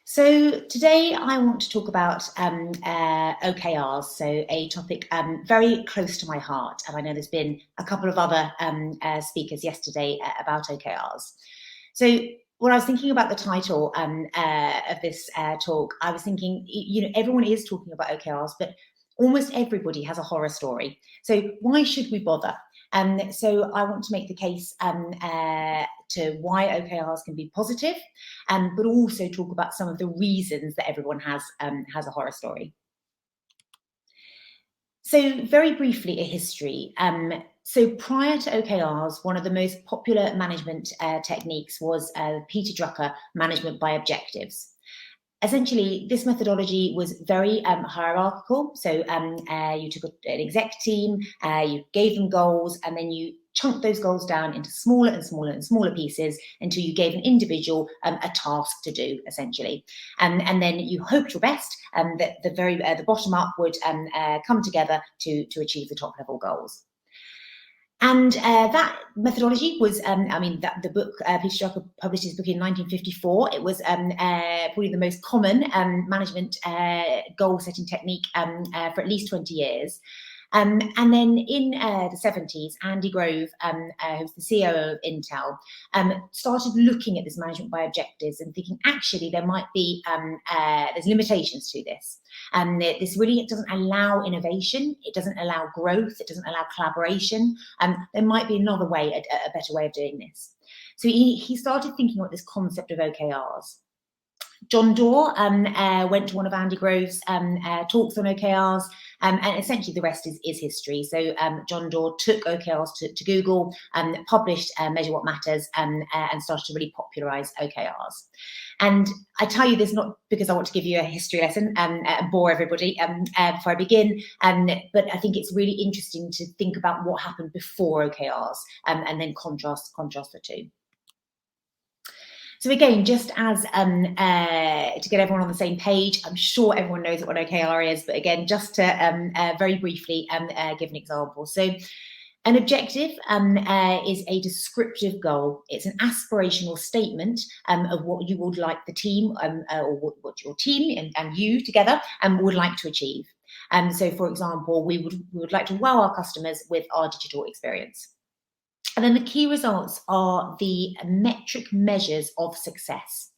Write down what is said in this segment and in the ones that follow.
So today I want to talk about OKRs, so a topic very close to my heart, and I know there's been a couple of other speakers yesterday about OKRs. So when I was thinking about the title of this talk, I was thinking, everyone is talking about OKRs, but almost everybody has a horror story. So why should we bother? So I want to make the case to why OKRs can be positive, but also talk about some of the reasons that everyone has a horror story. So very briefly, a history. So prior to OKRs, one of the most popular management techniques was Peter Drucker management by objectives. Essentially, this methodology was very hierarchical. So you took an exec team, you gave them goals, and then you chunked those goals down into smaller and smaller and smaller pieces until you gave an individual a task to do, essentially. And then you hoped your best that the bottom up would come together to achieve the top level goals. And that methodology was, the book, Peter Drucker published his book in 1954. It was probably the most common management goal-setting technique for at least 20 years. And then in the 70s, Andy Grove, who's the CEO of Intel, started looking at this management by objectives and thinking, actually, there might be, there's limitations to this. And this really doesn't allow innovation, it doesn't allow growth, it doesn't allow collaboration. There might be another way, a better way of doing this. So he started thinking about this concept of OKRs. John Doerr went to one of Andy Grove's talks on OKRs, and essentially the rest is history. So John Doerr took OKRs to Google, published Measure What Matters, and started to really popularize OKRs. And I tell you this not because I want to give you a history lesson and bore everybody before I begin, but I think it's really interesting to think about what happened before OKRs and then contrast the two. So again, just as to get everyone on the same page, I'm sure everyone knows what an OKR is, but again, just to very briefly give an example. So an objective is a descriptive goal. It's an aspirational statement of what you would like the team or what your team and you together would like to achieve. So for example, we would like to wow our customers with our digital experience. And then the key results are the metric measures of success.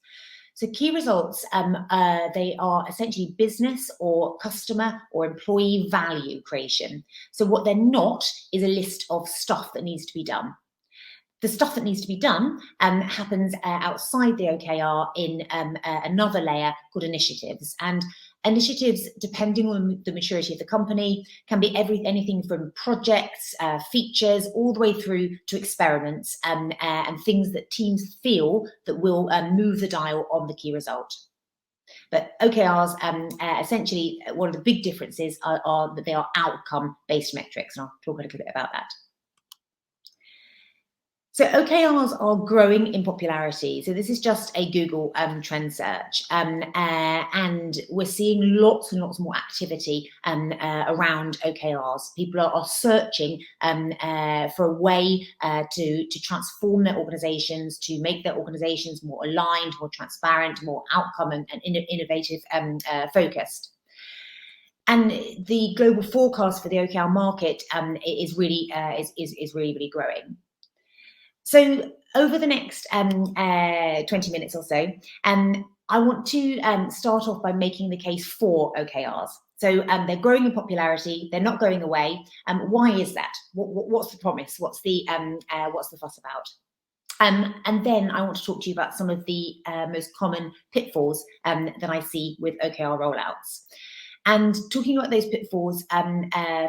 So key results, they are essentially business or customer or employee value creation. So what they're not is a list of stuff that needs to be done. The stuff that needs to be done happens outside the OKR in another layer called initiatives. And initiatives, depending on the maturity of the company, can be anything from projects, features, all the way through to experiments and things that teams feel that will move the dial on the key result. But OKRs, essentially, one of the big differences are that they are outcome-based metrics, and I'll talk a little bit about that. So OKRs are growing in popularity. So this is just a Google trend search, and we're seeing lots and lots more activity around OKRs. People are searching for a way to transform their organizations, to make their organizations more aligned, more transparent, more outcome and innovative focused. And the global forecast for the OKR market is really growing. So over the next 20 minutes or so, I want to start off by making the case for OKRs. So they're growing in popularity, they're not going away. Why is that? What's the promise? What's the fuss about? And then I want to talk to you about some of the most common pitfalls that I see with OKR rollouts. And talking about those pitfalls,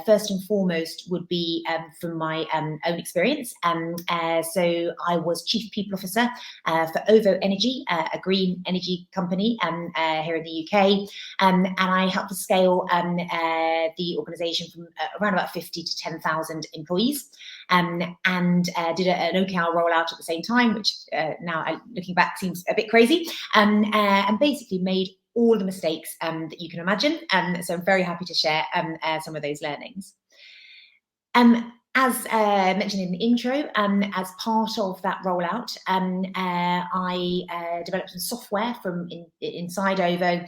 first and foremost would be from my own experience. So I was Chief People Officer for OVO Energy, a green energy company here in the UK. And I helped to scale the organisation from around about 50 to 10,000 employees. And did an OKR rollout at the same time, which now looking back seems a bit crazy, and basically made all the mistakes that you can imagine. So I'm very happy to share some of those learnings. As mentioned in the intro, as part of that rollout, I developed some software from inside OVO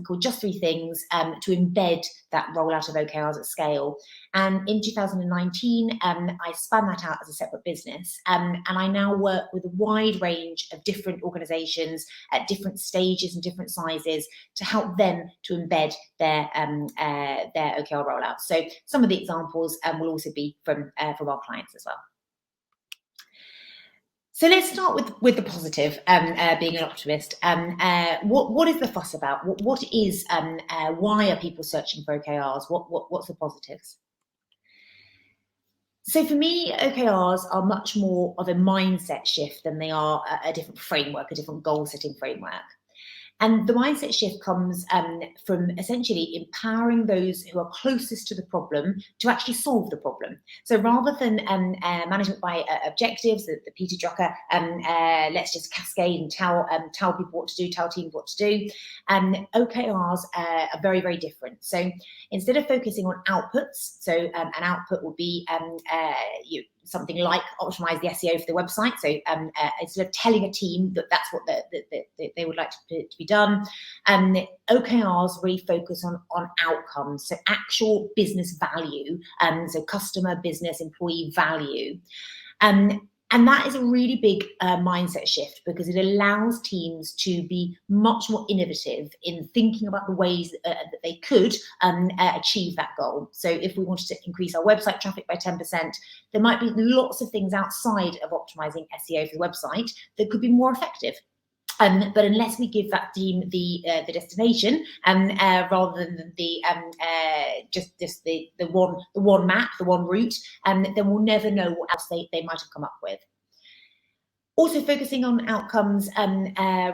called Just Three Things to embed that rollout of OKRs at scale. And in 2019, I spun that out as a separate business. And I now work with a wide range of different organizations at different stages and different sizes to help them to embed their OKR rollout. So some of the examples will also be from our clients as well. So let's start with the positive, being an optimist. What is the fuss about? What is why are people searching for OKRs? What's the positives? So for me, OKRs are much more of a mindset shift than they are a different framework, a different goal-setting framework. And the mindset shift comes from essentially empowering those who are closest to the problem to actually solve the problem. So rather than management by objectives, the Peter Drucker, let's just cascade and tell people what to do, tell teams what to do, OKRs are very, very different. So instead of focusing on outputs, so an output will be something like optimize the SEO for the website. So instead of telling a team that that's what they would like to be done, OKRs really focus on outcomes, so actual business value, so customer, business, employee value. And that is a really big mindset shift because it allows teams to be much more innovative in thinking about the ways that they could achieve that goal. So if we wanted to increase our website traffic by 10%, there might be lots of things outside of optimizing SEO for the website that could be more effective. But unless we give that team the destination, rather than the just the one map, the one route, then we'll never know what else they might have come up with. Also, focusing on outcomes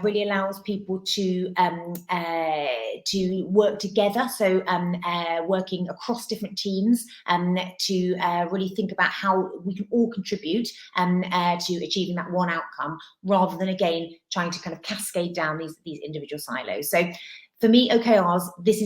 really allows people to work together. So working across different teams to really think about how we can all contribute to achieving that one outcome, rather than again trying to kind of cascade down these individual silos. So for me, OKRs, this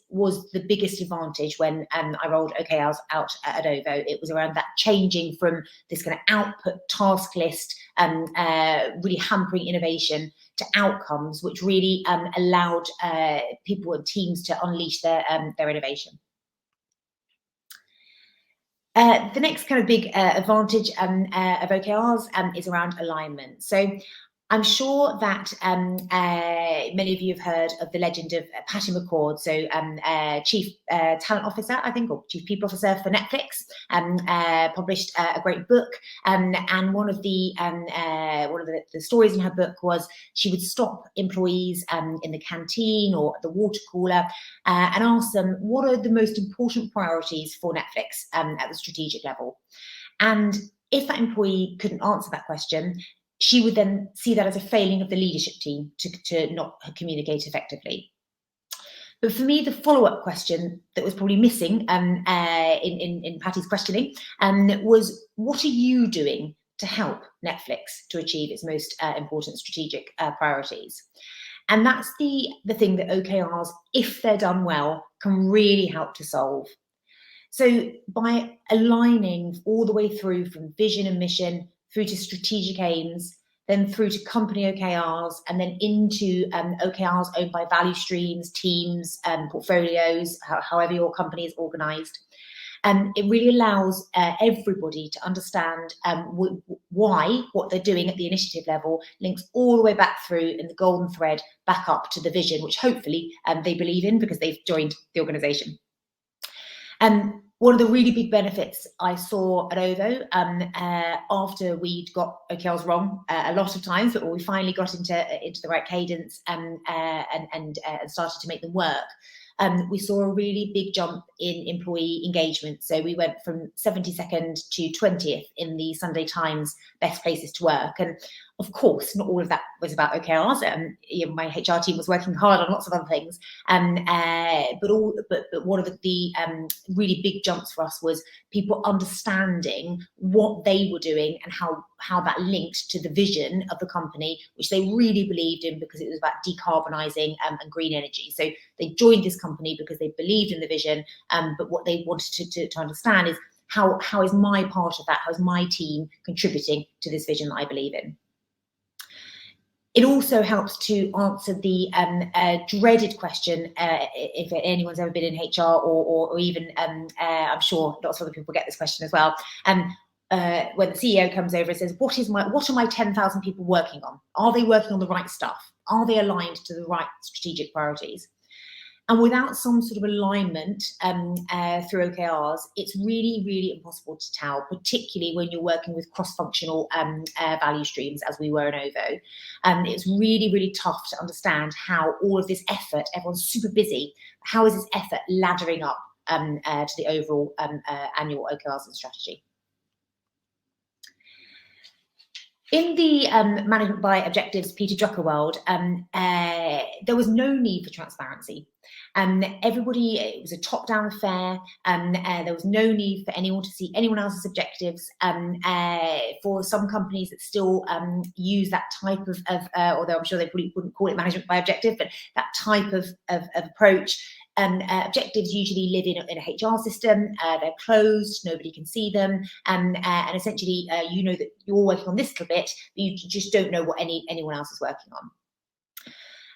was the biggest advantage when I rolled OKRs out at OVO. It was around that changing from this kind of output task list, really hampering innovation, to outcomes, which really allowed people and teams to unleash their innovation. The next kind of big advantage of OKRs is around alignment. So I'm sure that many of you have heard of the legend of Patty McCord, so Chief Talent Officer, I think, or Chief People Officer for Netflix, published a great book. And one of the stories in her book was she would stop employees in the canteen or at the water cooler and ask them, what are the most important priorities for Netflix at the strategic level? And if that employee couldn't answer that question, she would then see that as a failing of the leadership team to not communicate effectively. But for me, the follow-up question that was probably missing in Patty's questioning was, what are you doing to help Netflix to achieve its most important strategic priorities? And that's the thing that OKRs, if they're done well, can really help to solve. So by aligning all the way through from vision and mission through to strategic aims, then through to company OKRs, and then into OKRs owned by value streams, teams, portfolios, however your company is organised. It really allows everybody to understand why what they're doing at the initiative level links all the way back through in the golden thread back up to the vision, which hopefully they believe in because they've joined the organisation. One of the really big benefits I saw at OVO after we'd got OKRs wrong a lot of times, but when we finally got into the right cadence and started to make them work, we saw a really big jump in employee engagement. So we went from 72nd to 20th in the Sunday Times best places to work. And of course, not all of that was about OKRs. My HR team was working hard on lots of other things. But one of the really big jumps for us was people understanding what they were doing and how that linked to the vision of the company, which they really believed in because it was about decarbonising and green energy. So they joined this company because they believed in the vision, but what they wanted to understand is, how is my part of that? How is my team contributing to this vision that I believe in? It also helps to answer the dreaded question, if anyone's ever been in HR or even, I'm sure lots of other people get this question as well. When the CEO comes over and says, what are my 10,000 people working on? Are they working on the right stuff? Are they aligned to the right strategic priorities? And without some sort of alignment through OKRs, it's really, really impossible to tell, particularly when you're working with cross-functional value streams, as we were in OVO. It's really, really tough to understand how all of this effort, everyone's super busy, how is this effort laddering up to the overall annual OKRs and strategy? In the management by objectives Peter Drucker world, there was no need for transparency. Everybody, it was a top-down affair. There was no need for anyone to see anyone else's objectives. For some companies that still use that type of although I'm sure they probably wouldn't call it management by objective, but that type of approach. Objectives usually live in a HR system. They're closed, nobody can see them, and essentially you know that you're working on this little bit, but you just don't know what anyone else is working on.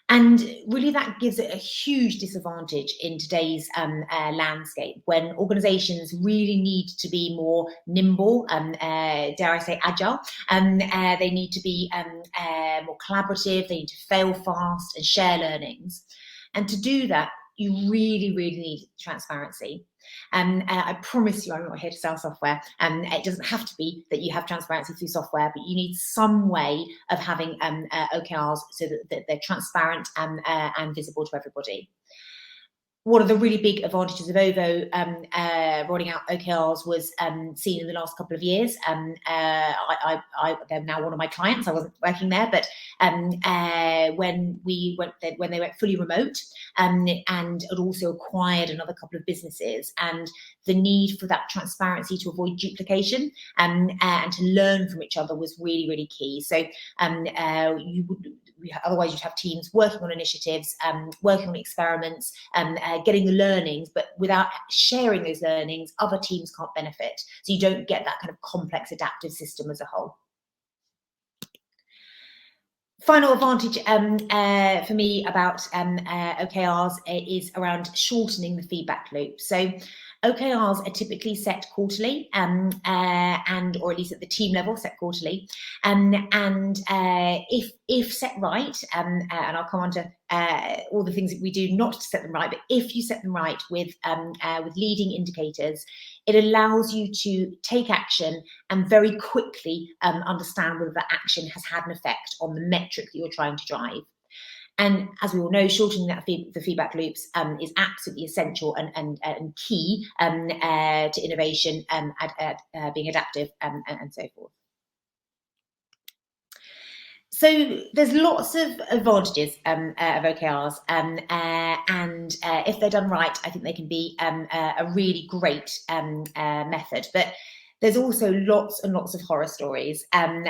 And really that gives it a huge disadvantage in today's landscape, when organisations really need to be more nimble, dare I say agile, they need to be more collaborative, they need to fail fast and share learnings. And to do that, you really, really need transparency. I promise you, I'm not here to sell software. It doesn't have to be that you have transparency through software, but you need some way of having OKRs so that they're transparent and visible to everybody. One of the really big advantages of OVO rolling out OKRs was seen in the last couple of years. They're now one of my clients. I wasn't working there, but when they went fully remote, and had also acquired another couple of businesses, and the need for that transparency to avoid duplication and to learn from each other was really, really key. So otherwise you'd have teams working on initiatives, working on experiments, getting the learnings, but without sharing those learnings, other teams can't benefit. So you don't get that kind of complex adaptive system as a whole. Final advantage for me about OKRs is around shortening the feedback loop. So OKRs are typically set quarterly, or at least at the team level, set quarterly. If set right, and I'll come on to all the things that we do not to set them right, but if you set them right with leading indicators, it allows you to take action and very quickly understand whether that action has had an effect on the metric that you're trying to drive. And as we all know, shortening the feedback loops is absolutely essential and key to innovation, being adaptive, and so forth. So there's lots of advantages of OKRs, and if they're done right, I think they can be a really great method. But there's also lots and lots of horror stories, and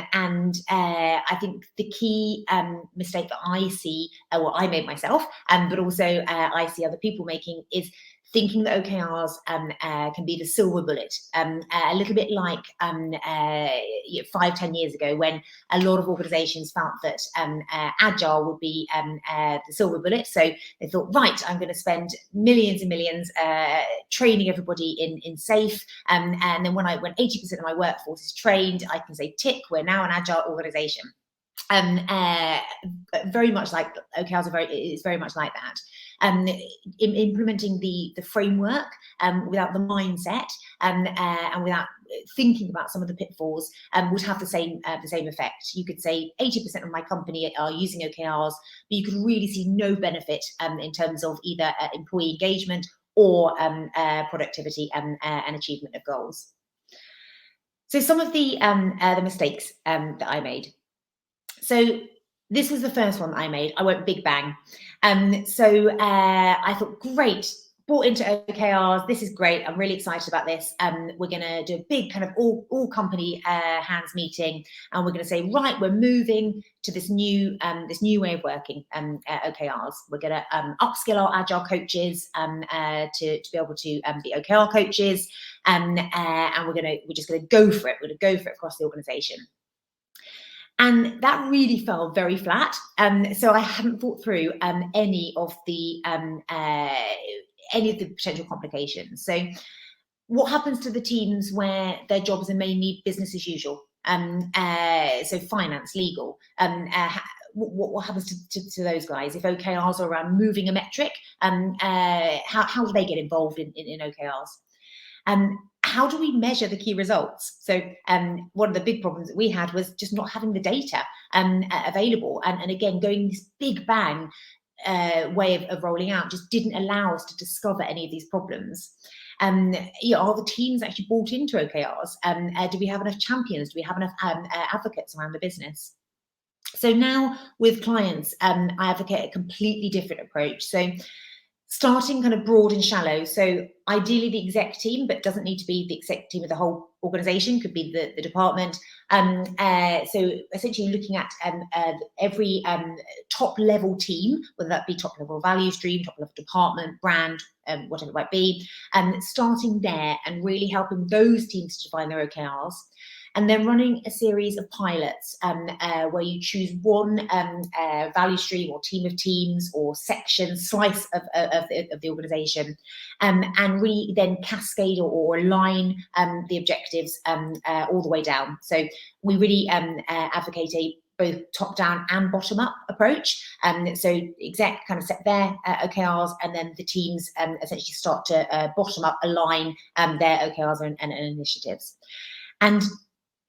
I think the key mistake that I see, well, I made myself, but also I see other people making, is thinking that OKRs can be the silver bullet, a little bit like 5-10 years ago, when a lot of organisations felt that agile would be the silver bullet. So they thought, right, I'm going to spend millions and millions training everybody in SAFe, and then when 80% of my workforce is trained, I can say, tick, we're now an agile organisation. Very much like OKRs it's very much like that. Implementing the framework without the mindset and without thinking about some of the pitfalls would have the same effect. You could say 80% of my company are using OKRs, but you could really see no benefit in terms of either employee engagement or productivity and achievement of goals. So some of the mistakes that I made. So this was the first one that I made. I went big bang. So I thought, great, bought into OKRs. This is great. I'm really excited about this. We're going to do a big kind of all company hands meeting, and we're going to say, right, we're moving to this new way of working. OKRs. We're going to upskill our agile coaches to be able to be OKR coaches, and we're just going to go for it. We're going to go for it across the organisation. And that really fell very flat. So I hadn't thought through any of the potential complications. So what happens to the teams where their jobs are mainly business as usual? So finance, legal. What happens to those guys if OKRs are around moving a metric? How do they get involved in OKRs? How do we measure the key results? So one of the big problems that we had was just not having the data available. And again, going this big bang way of rolling out just didn't allow us to discover any of these problems. Are the teams actually bought into OKRs? Do we have enough champions? Do we have enough advocates around the business? So now with clients, I advocate a completely different approach. So starting kind of broad and shallow. So ideally the exec team, but doesn't need to be the exec team of the whole organization, could be the department. So essentially looking at every top level team, whether that be top level value stream, top level department, brand, whatever it might be, starting there and really helping those teams to define their OKRs. And then running a series of pilots where you choose one value stream or team of teams or section, slice of the organisation, and really then cascade or align the objectives all the way down. So we really advocate a both top-down and bottom-up approach. So exec kind of set their OKRs, and then the teams essentially start to bottom-up align their OKRs and initiatives. And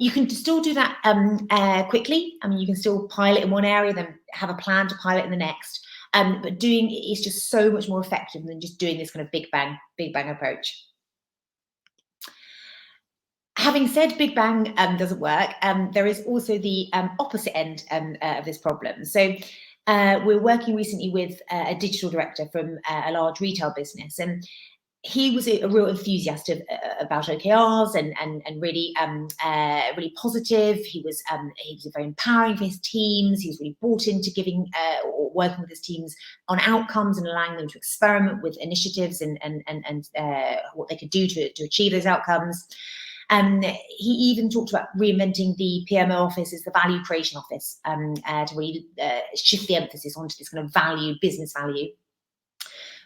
you can still do that quickly. I mean, you can still pilot in one area, then have a plan to pilot in the next. But doing it is just so much more effective than just doing this kind of big bang approach. Having said big bang doesn't work, there is also the opposite end of this problem. So we're working recently with a digital director from a large retail business, and he was a real enthusiast about OKRs and really really positive. He was very empowering for his teams. He was really bought into giving or working with his teams on outcomes and allowing them to experiment with initiatives and what they could do to achieve those outcomes. He even talked about reinventing the PMO office as the value creation office to really shift the emphasis onto this kind of business value.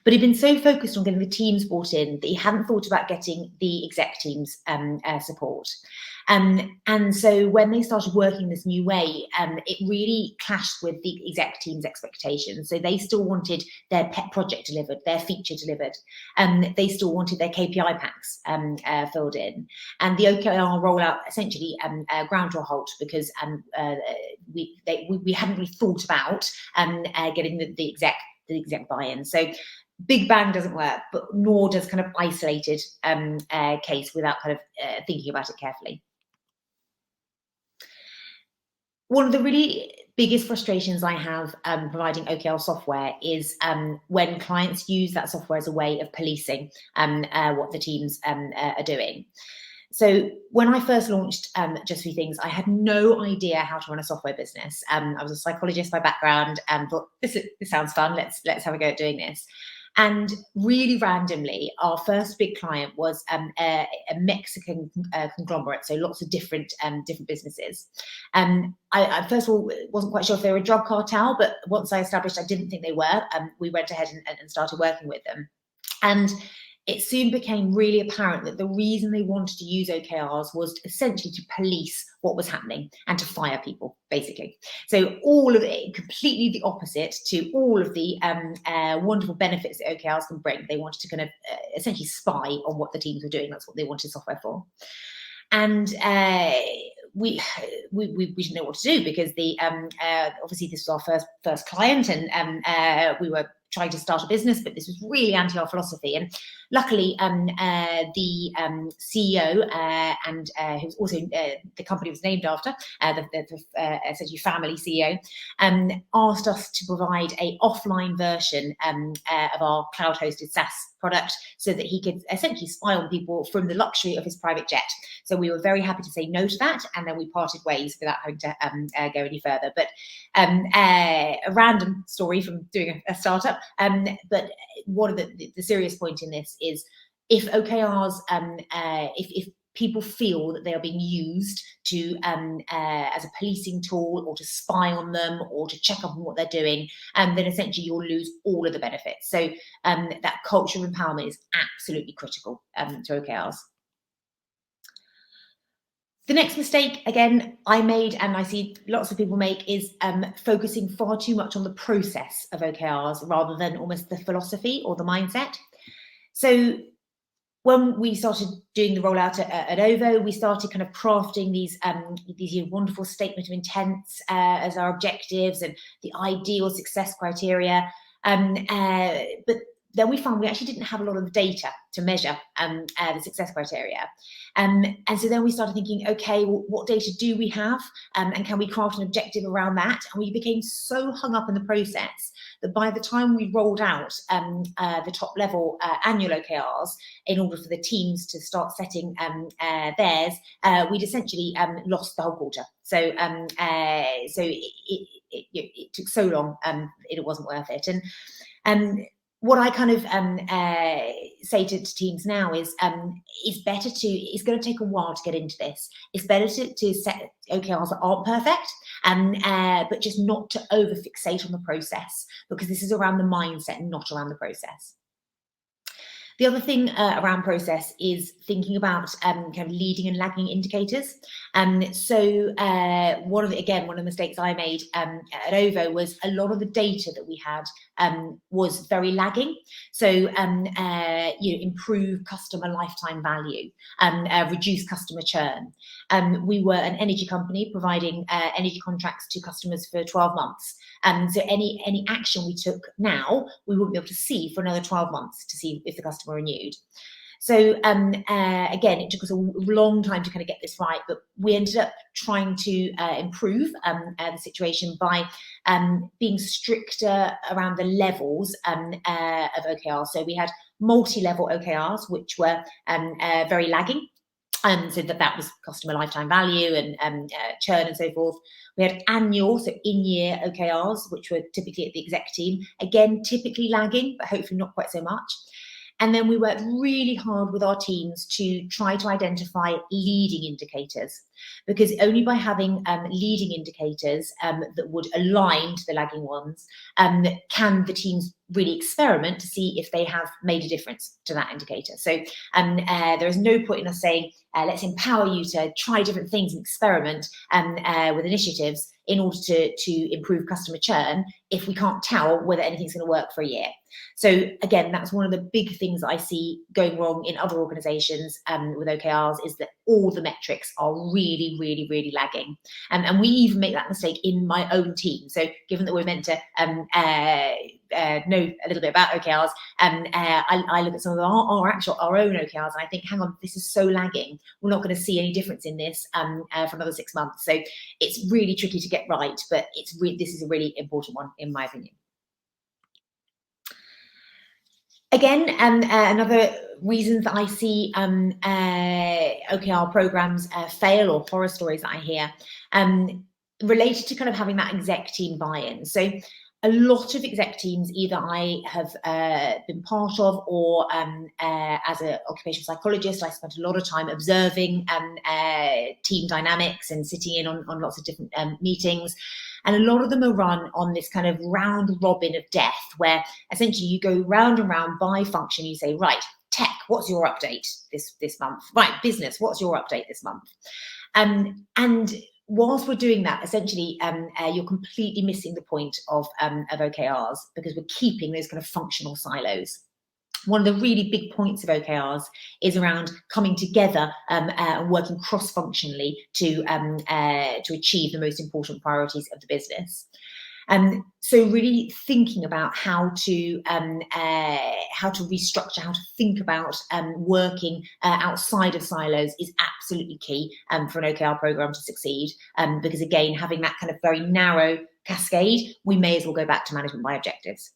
But he'd been so focused on getting the teams bought in that he hadn't thought about getting the exec teams support. And so when they started working this new way, it really clashed with the exec team's expectations. So they still wanted their pet project delivered, their feature delivered. They still wanted their KPI packs filled in. And the OKR rollout essentially ground to a halt because we hadn't really thought about getting the exec buy-in. So big bang doesn't work, but nor does kind of isolated case without kind of thinking about it carefully. One of the really biggest frustrations I have providing OKR software is when clients use that software as a way of policing what the teams are doing. So when I first launched Just Three Things, I had no idea how to run a software business. I was a psychologist by background and thought, this sounds fun, let's have a go at doing this. And really randomly, our first big client was a Mexican conglomerate, so lots of different businesses. I first of all wasn't quite sure if they were a drug cartel, but once I established I didn't think they were, we went ahead and started working with them. And it soon became really apparent that the reason they wanted to use OKRs was essentially to police what was happening and to fire people, basically. So all of it, completely the opposite to all of the wonderful benefits that OKRs can bring. They wanted to kind of essentially spy on what the teams were doing. That's what they wanted software for. And we didn't know what to do because the obviously this was our first client, and we were trying to start a business, but this was really anti our philosophy. And luckily, the CEO and who's also the company was named after, the essentially family CEO, asked us to provide a offline version of our cloud-hosted SaaS product so that he could essentially spy on people from the luxury of his private jet. So we were very happy to say no to that, and then we parted ways without having to go any further. But a random story from doing a startup. But one of the serious point in this is if OKRs, if people feel that they are being used to as a policing tool or to spy on them or to check up on what they're doing, then essentially you'll lose all of the benefits. So that culture of empowerment is absolutely critical to OKRs. The next mistake, again, I made, and I see lots of people make, is focusing far too much on the process of OKRs rather than almost the philosophy or the mindset. So when we started doing the rollout at OVO, we started kind of crafting these wonderful statement of intents as our objectives and the ideal success criteria. But then we found we actually didn't have a lot of data to measure the success criteria. And so then we started thinking, okay, well, what data do we have? And can we craft an objective around that? And we became so hung up in the process that by the time we rolled out the top level annual OKRs, in order for the teams to start setting theirs, we'd essentially lost the whole quarter. So it took so long, it wasn't worth it. And what I kind of say to teams now is better to, it's going to take a while to get into this. It's better to set OKRs that aren't perfect, but just not to over fixate on the process, because this is around the mindset and not around the process. The other thing around process is thinking about kind of leading and lagging indicators. So one of the mistakes I made at OVO was a lot of the data that we had was very lagging. So improve customer lifetime value, reduce customer churn. We were an energy company providing energy contracts to customers for 12 months. So any action we took now, we wouldn't be able to see for another 12 months to see if the customer renewed. So again, it took us a long time to kind of get this right, but we ended up trying to improve the situation by being stricter around the levels of OKRs. So we had multi-level OKRs, which were very lagging. So that was customer lifetime value and churn and so forth. We had annual, so in-year OKRs, which were typically at the exec team. Again, typically lagging, but hopefully not quite so much. And then we worked really hard with our teams to try to identify leading indicators, because only by having leading indicators that would align to the lagging ones can the teams really experiment to see if they have made a difference to that indicator. So there is no point in us saying, let's empower you to try different things and experiment with initiatives in order to improve customer churn if we can't tell whether anything's going to work for a year. So again, that's one of the big things that I see going wrong in other organizations with OKRs, is that all the metrics are really, really, really lagging. And we even make that mistake in my own team. So given that we're meant to know a little bit about OKRs, I look at some of our own OKRs and I think, hang on, this is so lagging. We're not going to see any difference in this for another 6 months. So it's really tricky to get right, but this is a really important one in my opinion. Again, another reasons that I see OKR programs fail, or horror stories that I hear, related to kind of having that exec team buy-in. So a lot of exec teams, either I have been part of, or as an occupational psychologist, I spent a lot of time observing team dynamics and sitting in on lots of different meetings. And a lot of them are run on this kind of round robin of death, where essentially you go round and round by function. You say, right, tech, what's your update this month? Right, business, what's your update this month? And whilst we're doing that, essentially, you're completely missing the point of OKRs, because we're keeping those kind of functional silos. One of the really big points of OKRs is around coming together and working cross-functionally to achieve the most important priorities of the business. So really thinking about how to restructure, how to think about working outside of silos is absolutely key for an OKR program to succeed. Because again, having that kind of very narrow cascade, we may as well go back to management by objectives.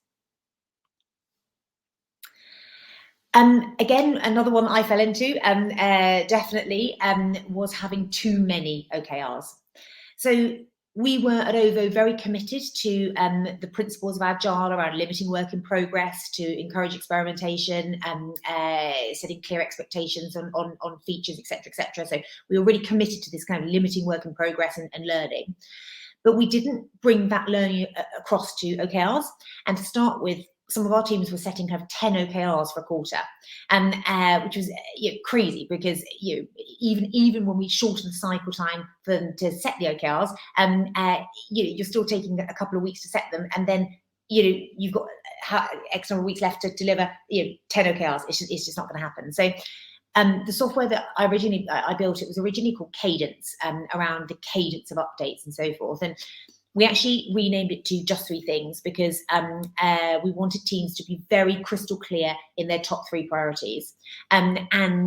Again, another one I fell into definitely was having too many OKRs. So we were at OVO very committed to the principles of Agile around limiting work in progress, to encourage experimentation, setting clear expectations on features, etc. So we were really committed to this kind of limiting work in progress and learning. But we didn't bring that learning across to OKRs. And to start with, some of our teams were setting kind of 10 OKRs for a quarter, which was crazy, because even when we shortened the cycle time for them to set the OKRs, you're still taking a couple of weeks to set them, and then you've got X number of weeks left to deliver 10 OKRs. It's just not going to happen. So the software that I built, it was originally called Cadence, around the cadence of updates and so forth. And we actually renamed it to Just Three Things, because we wanted teams to be very crystal clear in their top 3 priorities. And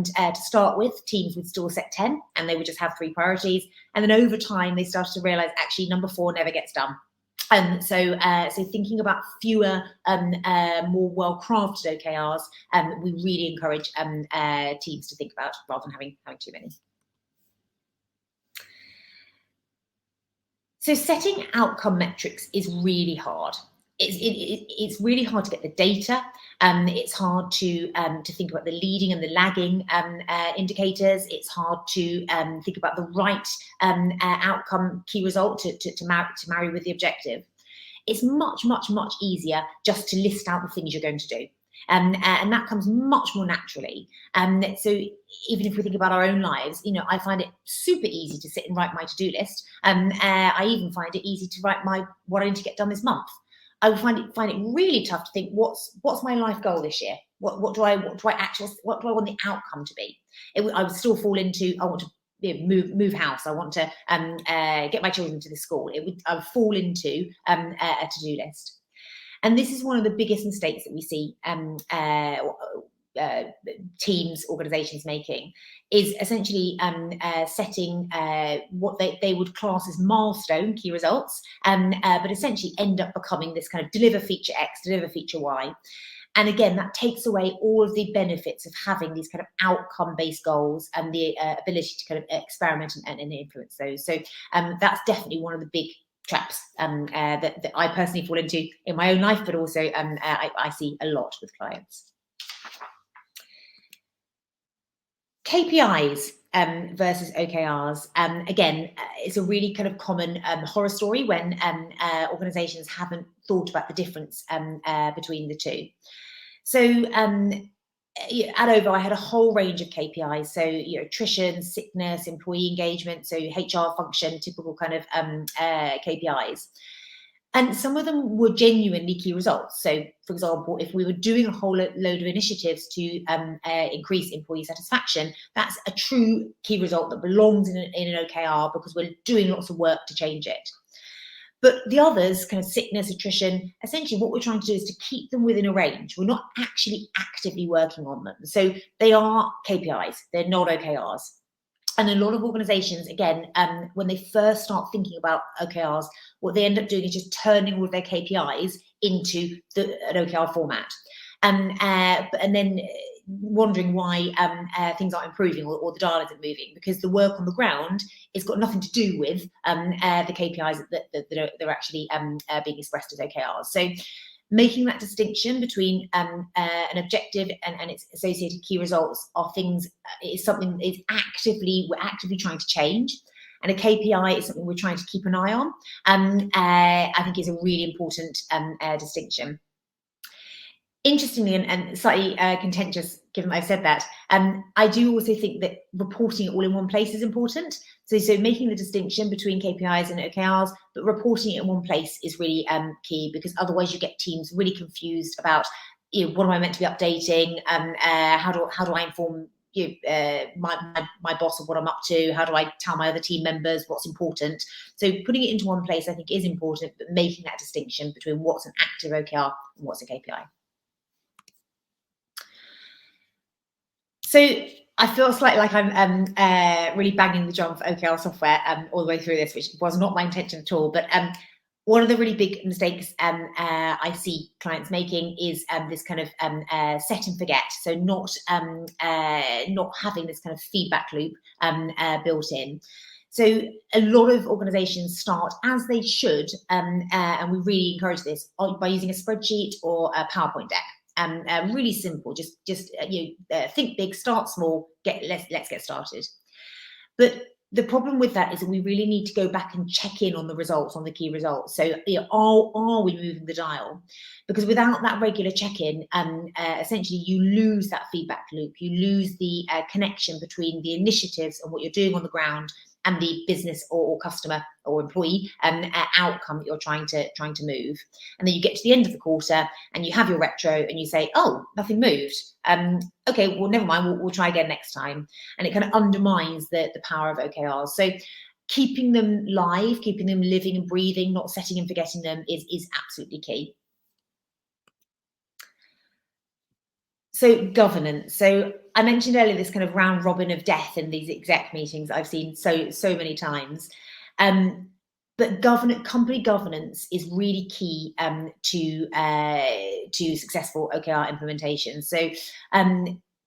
to start with, teams would still set 10, and they would just have 3 priorities. And then over time, they started to realize actually number 4 never gets done. So thinking about fewer, more well-crafted OKRs, we really encourage teams to think about, rather than having too many. So setting outcome metrics is really hard. It's really hard to get the data. It's hard to think about the leading and the lagging indicators. It's hard to think about the right outcome key result to marry with the objective. It's much easier just to list out the things you're going to do. And that comes much more naturally. So even if we think about our own lives, I find it super easy to sit and write my to-do list. I even find it easy to write what I need to get done this month. I would find it really tough to think what's my life goal this year. What do I want the outcome to be? I would still fall into, I want to move house. I want to get my children to the school. I would fall into a to-do list. And this is one of the biggest mistakes that we see teams, organizations making, is essentially setting what they would class as milestone key results, but essentially end up becoming this kind of deliver feature X, deliver feature Y. And again, that takes away all of the benefits of having these kind of outcome-based goals and the ability to kind of experiment and influence those. So that's definitely one of the big traps that I personally fall into in my own life, but also I see a lot with clients. KPIs versus OKRs. Again, it's a really kind of common horror story when organizations haven't thought about the difference between the two. So at OVO, I had a whole range of KPIs. So, attrition, sickness, employee engagement, so HR function, typical kind of KPIs. And some of them were genuinely key results. So, for example, if we were doing a whole load of initiatives to increase employee satisfaction, that's a true key result that belongs in an OKR, because we're doing lots of work to change it. But the others, kind of sickness, attrition, essentially what we're trying to do is to keep them within a range. We're not actually actively working on them. So they are KPIs, they're not OKRs. And a lot of organizations, again, when they first start thinking about OKRs, what they end up doing is just turning all of their KPIs into an OKR format. And then wondering why things aren't improving or the dial isn't moving, because the work on the ground has got nothing to do with the KPIs that are actually being expressed as OKRs. So making that distinction between an objective and its associated key results is something that we're actively trying to change. And a KPI is something we're trying to keep an eye on. I think is a really important distinction. Interestingly, and slightly contentious, given that I've said that, I do also think that reporting it all in one place is important. So making the distinction between KPIs and OKRs, but reporting it in one place is really key, because otherwise you get teams really confused about, what am I meant to be updating? How do I inform my boss of what I'm up to? How do I tell my other team members what's important? So putting it into one place, I think, is important, but making that distinction between what's an active OKR and what's a KPI. So I feel slightly like I'm really banging the drum for OKR software all the way through this, which was not my intention at all. But One of the really big mistakes I see clients making is this kind of set and forget. So not having this kind of feedback loop built in. So a lot of organizations start, as they should, and we really encourage this, by using a spreadsheet or a PowerPoint deck. Really simple, just think big, start small, let's get started. But the problem with that is that we really need to go back and check in on the results, on the key results. So are we moving the dial? Because without that regular check-in, essentially you lose that feedback loop. You lose the connection between the initiatives and what you're doing on the ground and the business or customer or employee outcome that you're trying to move. And then you get to the end of the quarter and you have your retro and you say, oh, nothing moved. Okay, well, never mind, we'll try again next time. And it kind of undermines the power of OKRs. So keeping them live, keeping them living and breathing, not setting and forgetting them is absolutely key. So governance. So I mentioned earlier this kind of round robin of death in these exec meetings I've seen so many times. But company governance is really key to successful OKR implementation. So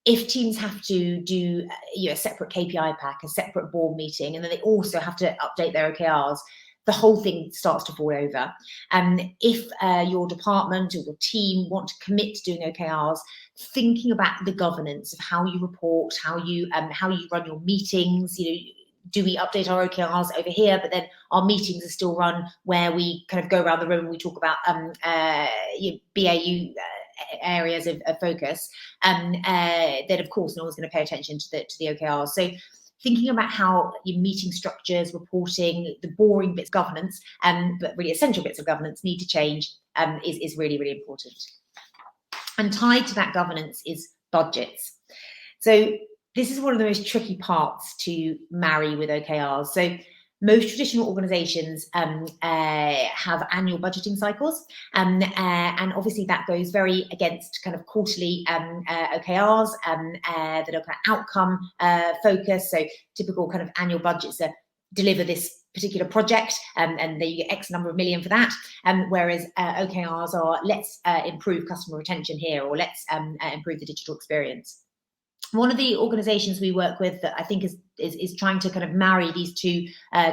if teams have to do a separate KPI pack, a separate board meeting, and then they also have to update their OKRs, the whole thing starts to fall over. If your department or your team want to commit to doing OKRs, thinking about the governance of how you report, how you run your meetings, do we update our OKRs over here, but then our meetings are still run where we kind of go around the room and we talk about BAU areas of focus, then of course no one's going to pay attention to the OKRs. So thinking about how your meeting structures, reporting, the boring bits of governance, but really essential bits of governance need to change is really, really important. And tied to that governance is budgets. So this is one of the most tricky parts to marry with OKRs. So most traditional organizations have annual budgeting cycles, and obviously that goes very against kind of quarterly OKRs that are kind of outcome focused. So typical kind of annual budgets are deliver this particular project, and then you get X number of million for that. Whereas OKRs are let's improve customer retention here, or let's improve the digital experience. One of the organizations we work with that I think is trying to kind of marry these two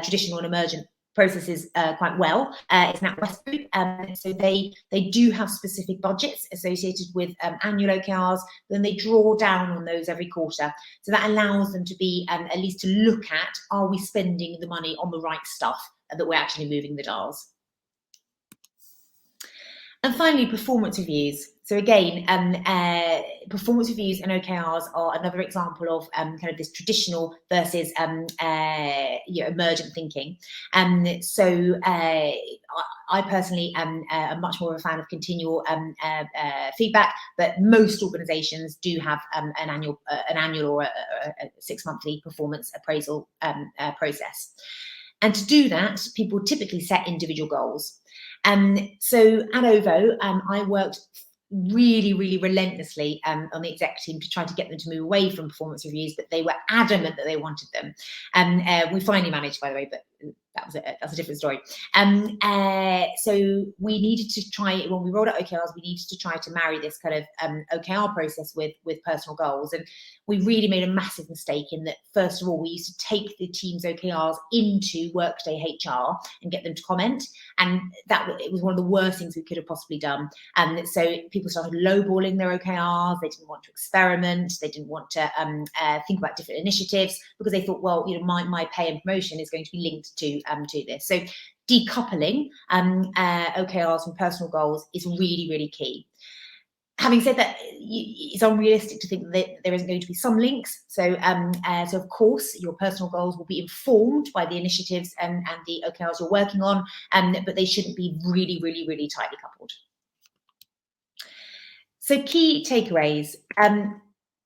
traditional and emergent processes quite well is NatWest Group. So they do have specific budgets associated with annual OKRs, but then they draw down on those every quarter. So that allows them to be at least to look at, are we spending the money on the right stuff, that we're actually moving the dials. And finally, performance reviews. So again, performance reviews and OKRs are another example of kind of this traditional versus emergent thinking. So I personally am much more of a fan of continual feedback, but most organisations do have an annual or a 6-monthly performance appraisal process. And to do that, people typically set individual goals. So at OVO, I worked really, really relentlessly on the exec team to try to get them to move away from performance reviews, but they were adamant that they wanted them. We finally managed, by the way, but that's a different story. So we needed to try, when we rolled out OKRs, we needed to try to marry this kind of OKR process with personal goals. And we really made a massive mistake in that, first of all, we used to take the team's OKRs into Workday HR and get them to comment. And it was one of the worst things we could have possibly done. So people started lowballing their OKRs. They didn't want to experiment. They didn't want to think about different initiatives, because they thought, well, my pay and promotion is going to be linked to this. So decoupling OKRs from personal goals is really, really key. Having said that, it's unrealistic to think that there isn't going to be some links. So of course, your personal goals will be informed by the initiatives and the OKRs you're working on, but they shouldn't be really, really, really tightly coupled. So key takeaways.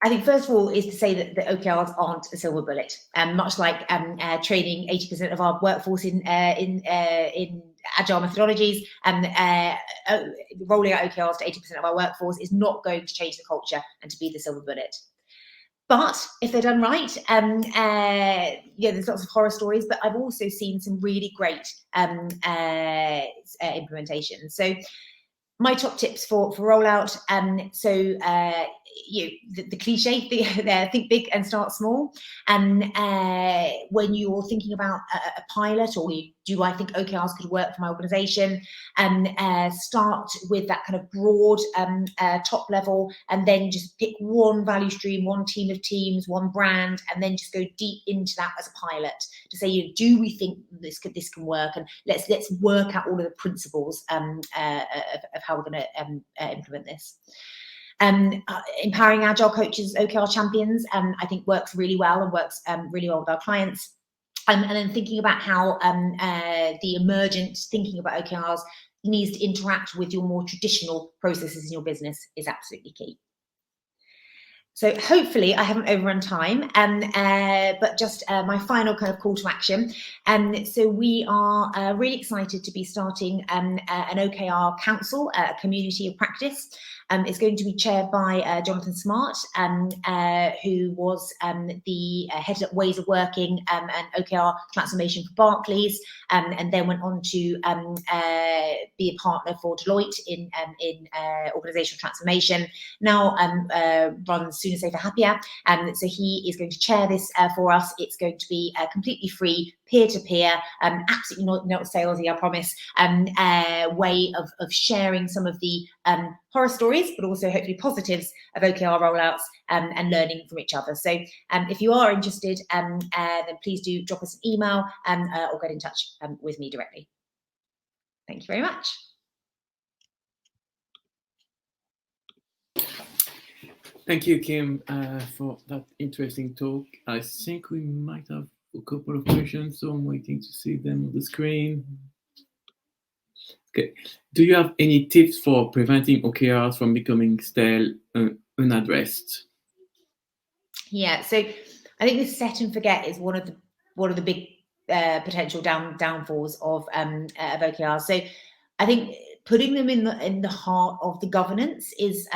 I think first of all is to say that the OKRs aren't a silver bullet. Much like training 80% of our workforce in agile methodologies, rolling out OKRs to 80% of our workforce is not going to change the culture and to be the silver bullet. But if they're done right, there's lots of horror stories, but I've also seen some really great implementations. So my top tips for rollout. The cliche, think big and start small. And when you're thinking about a pilot, or do I think OKRs could work for my organization? Start with that kind of broad top level, and then just pick one value stream, one team of teams, one brand, and then just go deep into that as a pilot to say, do we think this can work? And let's work out all of the principles of how we're going to implement this. Empowering agile coaches, OKR champions, I think works really well and works really well with our clients. And then thinking about how the emergent thinking about OKRs needs to interact with your more traditional processes in your business is absolutely key. So hopefully I haven't overrun time, but just my final kind of call to action. So we are really excited to be starting an OKR council, a community of practice. It's going to be chaired by Jonathan Smart, who was the head of Ways of Working and OKR transformation for Barclays, and then went on to be a partner for Deloitte in organizational transformation. Now runs Sooner Safer Happier, so he is going to chair this for us. It's going to be completely free, peer-to-peer, absolutely not salesy, I promise, way of sharing some of the horror stories, but also hopefully positives of OKR rollouts and learning from each other. So if you are interested, then please do drop us an email or get in touch with me directly. Thank you very much. Thank you, Kim, for that interesting talk. I think we might have a couple of questions, so I'm waiting to see them on the screen. Okay. Do you have any tips for preventing OKRs from becoming stale, unaddressed? Yeah, so I think this set and forget is one of the big potential downfalls of OKRs. So I think putting them in the heart of the governance is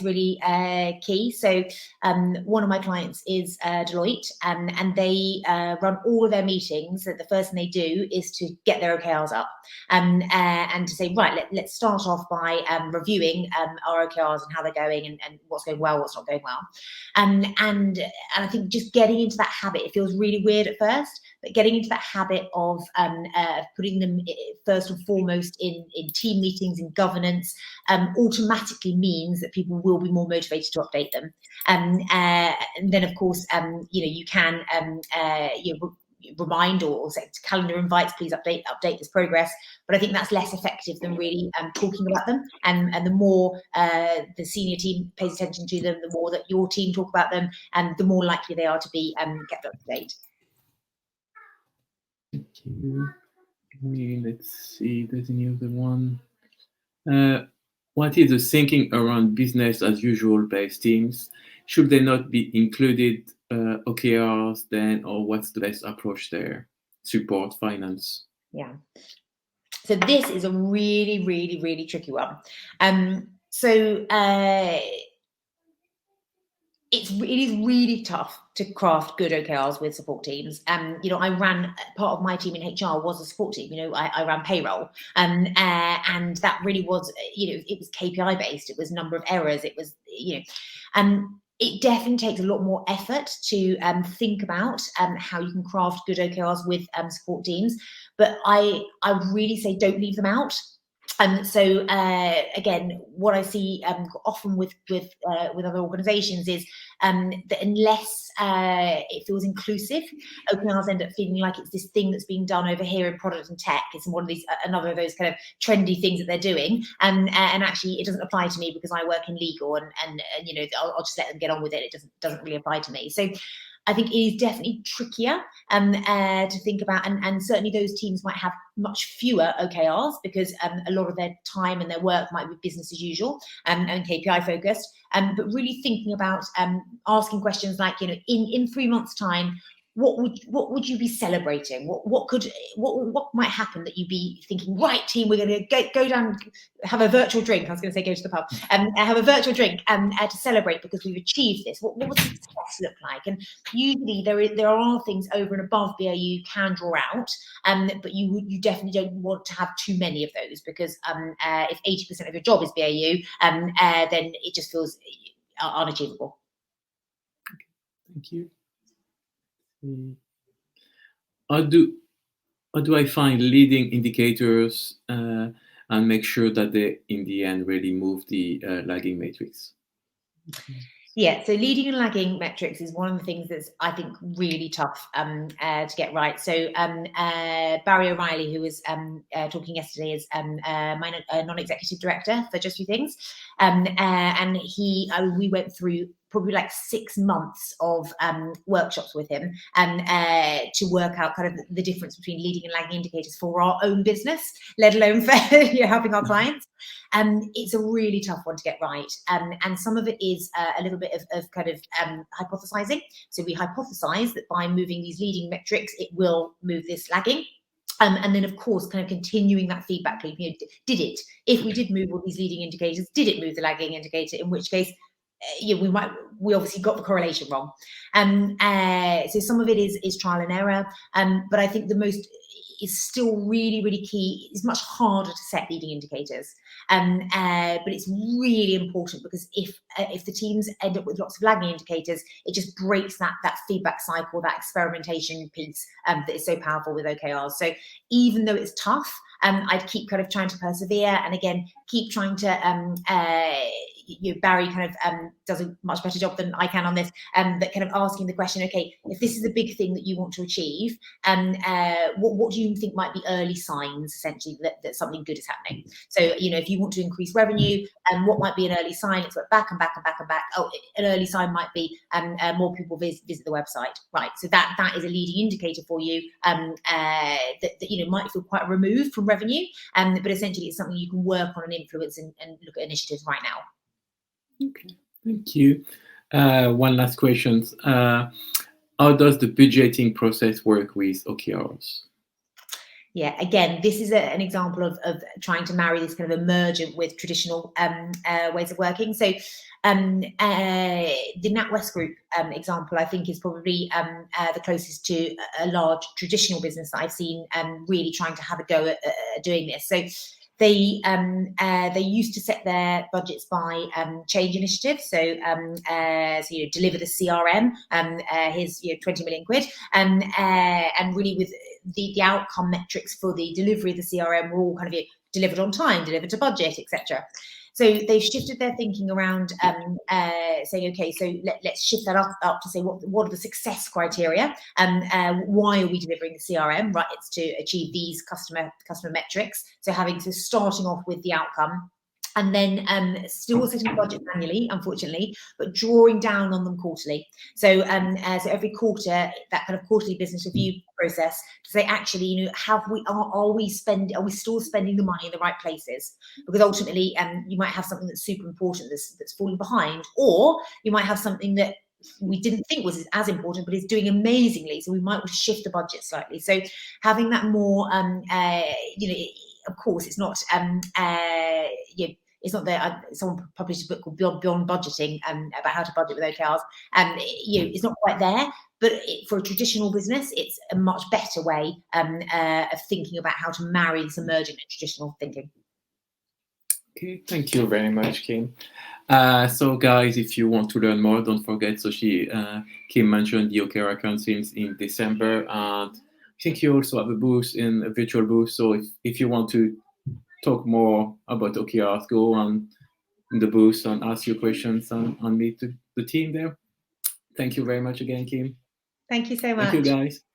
really key. So one of my clients is Deloitte, and they run all of their meetings. So the first thing they do is to get their OKRs up, and to say, right, let's start off by reviewing our OKRs and how they're going, and what's going well, what's not going well. And I think just getting into that habit, it feels really weird at first, but getting into that habit of putting them first and foremost in team meetings and governance automatically means that people will be more motivated to update them. And then, of course, you can remind or set calendar invites, please update this progress. But I think that's less effective than really talking about them. And the more the senior team pays attention to them, the more that your team talk about them, and the more likely they are to be kept up to date. Thank you. Let's see if there's any other one. What is the thinking around business as usual based teams? Should they not be included OKRs then, or what's the best approach there? Support, finance? Yeah. So this is a really, really, really tricky one. It is really tough to craft good OKRs with support teams. I ran part of my team in HR was a support team. I ran payroll, and that really was, it was KPI based. It was number of errors. It was, it definitely takes a lot more effort to think about how you can craft good OKRs with support teams. But I really say don't leave them out. So again, what I see often with other organisations is that unless it feels inclusive, OKRs end up feeling like it's this thing that's being done over here in product and tech. It's another of those kind of trendy things that they're doing, and actually it doesn't apply to me because I work in legal, and I'll just let them get on with it. It doesn't really apply to me. So I think it is definitely trickier to think about, and certainly those teams might have much fewer OKRs because a lot of their time and their work might be business as usual and KPI focused. But really thinking about asking questions like, in 3 months' time, what would you be celebrating? What might happen that you'd be thinking, right, team, we're going to go down, have a virtual drink. I was going to say go to the pub, have a virtual drink to celebrate because we've achieved this. What would success look like? And usually there are things over and above BAU you can draw out, but you definitely don't want to have too many of those, because if 80% of your job is BAU, then it just feels unachievable. Thank you. How do I find leading indicators and make sure that they, in the end, really move the lagging matrix? Yeah, so leading and lagging metrics is one of the things that's, I think, really tough to get right. So Barry O'Reilly, who was talking yesterday, is my non-executive director for Just Few Things, and we went through probably like 6 months of workshops with him to work out kind of the difference between leading and lagging indicators for our own business, let alone for helping our clients. It's a really tough one to get right, and some of it is a little bit of kind of hypothesizing. So we hypothesize that by moving these leading metrics, it will move this lagging. And then, of course, kind of continuing that feedback loop. You know, did it? If we did move all these leading indicators, did it move the lagging indicator? In which case, we obviously got the correlation wrong. So some of it is trial and error. But I think the most is still really, really key. It's much harder to set leading indicators, but it's really important, because if the teams end up with lots of lagging indicators, it just breaks that feedback cycle, that experimentation piece that is so powerful with OKRs. So even though it's tough, I'd keep kind of trying to persevere, and again, keep trying to Barry kind of does a much better job than I can on this, but kind of asking the question, okay, if this is a big thing that you want to achieve, what do you think might be early signs, essentially, that something good is happening? So, if you want to increase revenue, what might be an early sign? It's went back and back and back and back. Oh, an early sign might be more people visit the website, right? So that is a leading indicator for you, that might feel quite removed from revenue, but essentially it's something you can work on and influence and look at initiatives right now. Okay, thank you. One last question. How does the budgeting process work with OKRs? Yeah, again, this is an example of trying to marry this kind of emergent with traditional ways of working. So the NatWest Group example, I think, is probably the closest to a large traditional business that I've seen really trying to have a go at doing this. So they used to set their budgets by change initiatives. So deliver the CRM. Here's 20 million quid, and really with the outcome metrics for the delivery of the CRM were all kind of delivered on time, delivered to budget, etc. So they've shifted their thinking around saying, okay, so let's shift that up to say what are the success criteria, and why are we delivering the CRM? Right, it's to achieve these customer metrics. So starting off with the outcome, and then still setting budgets annually, unfortunately, but drawing down on them quarterly. So so every quarter, that kind of quarterly business review process to say, actually, are we still spending the money in the right places? Because ultimately, you might have something that's super important that's falling behind, or you might have something that we didn't think was as important, but is doing amazingly. So we might want to shift the budget slightly. So having that more, of course, it's not. It's not that someone published a book called Beyond Budgeting about how to budget with OKRs. It's not quite there, but for a traditional business, it's a much better way of thinking about how to marry this emergent and traditional thinking. Okay, thank you very much, Kim. So, guys, if you want to learn more, don't forget. So, Kim mentioned the OKR Councils in December, and I think you also have a virtual booth. So, if you want to talk more about OKRs, go on in the booth and ask your questions and meet the team there. Thank you very much again, Kim. Thank you so much. Thank you, guys.